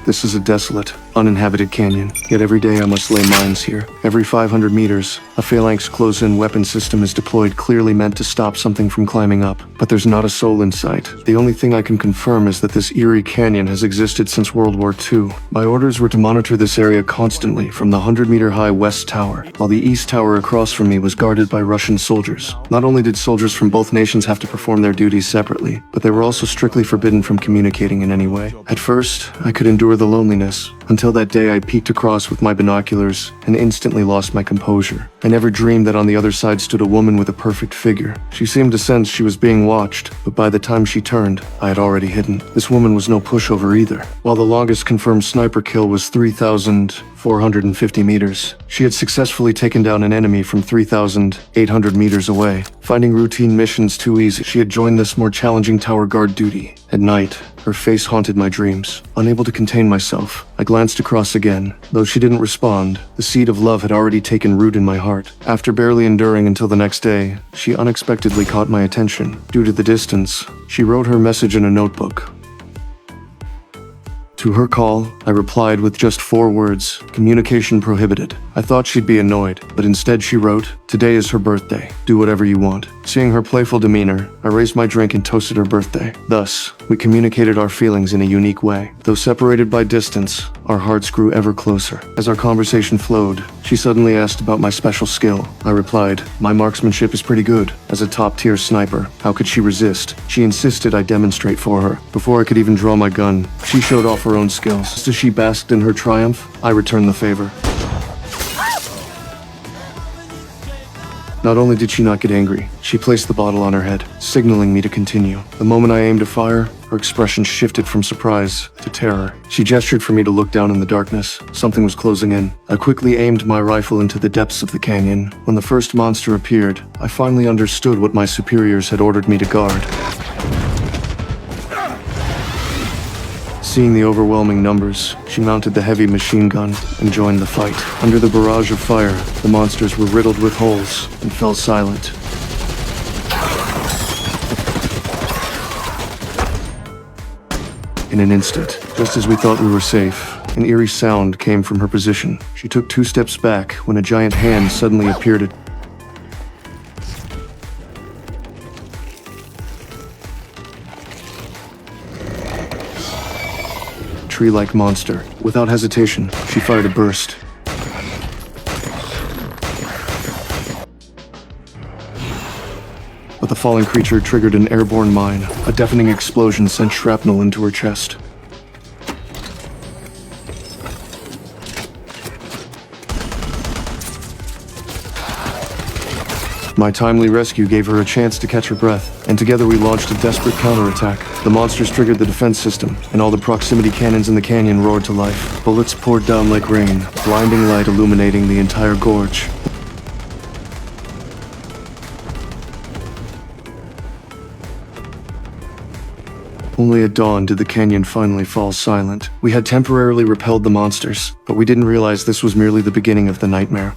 This is a desolate, uninhabited canyon, yet every day I must lay mines here. Every 500 meters, a phalanx close-in weapon system is deployed, clearly meant to stop something from climbing up. But there's not a soul in sight. The only thing I can confirm is that this eerie canyon has existed since World War II. My orders were to monitor this area constantly from the 100-meter-high West Tower, while the East Tower across from me was guarded by Russian soldiers. Not only did soldiers from both nations have to perform their duties separately, but they were also strictly forbidden from communicating in any way. At first, I could endure the loneliness, until that day I peeked across with my binoculars and instantly lost my composure. I never dreamed that on the other side stood a woman with a perfect figure. She seemed to sense she was being watched, but by the time she turned, I had already hidden. This woman was no pushover either. While the longest confirmed sniper kill was 3,450 meters, she had successfully taken down an enemy from 3,800 meters away. Finding routine missions too easy, she had joined this more challenging tower guard duty. At night, her face haunted my dreams. Unable to contain myself, I glanced across again. Though she didn't respond, the seed of love had already taken root in my heart. After barely enduring until the next day, she unexpectedly caught my attention. Due to the distance, she wrote her message in a notebook. To her call, I replied with just 4 words: communication prohibited. I thought she'd be annoyed, but instead she wrote, "Today is her birthday. Do whatever you want." Seeing her playful demeanor, I raised my drink and toasted her birthday. Thus, we communicated our feelings in a unique way. Though separated by distance, our hearts grew ever closer. As our conversation flowed, she suddenly asked about my special skill. I replied, "My marksmanship is pretty good. As a top-tier sniper, how could she resist?" She insisted I demonstrate for her. Before I could even draw my gun, she showed off her own skills. Just as she basked in her triumph, I returned the favor. Not only did she not get angry, she placed the bottle on her head, signaling me to continue. The moment I aimed to fire, her expression shifted from surprise to terror. She gestured for me to look down in the darkness. Something was closing in. I quickly aimed my rifle into the depths of the canyon. When the first monster appeared, I finally understood what my superiors had ordered me to guard. Seeing the overwhelming numbers, she mounted the heavy machine gun and joined the fight. Under the barrage of fire, the monsters were riddled with holes and fell silent. In an instant, just as we thought we were safe, an eerie sound came from her position. She took 2 steps back when a giant hand suddenly appeared at tree-like monster. Without hesitation, she fired a burst. But the falling creature triggered an airborne mine. A deafening explosion sent shrapnel into her chest. My timely rescue gave her a chance to catch her breath, and together we launched a desperate counterattack. The monsters triggered the defense system, and all the proximity cannons in the canyon roared to life. Bullets poured down like rain, blinding light illuminating the entire gorge. Only at dawn did the canyon finally fall silent. We had temporarily repelled the monsters, but we didn't realize this was merely the beginning of the nightmare.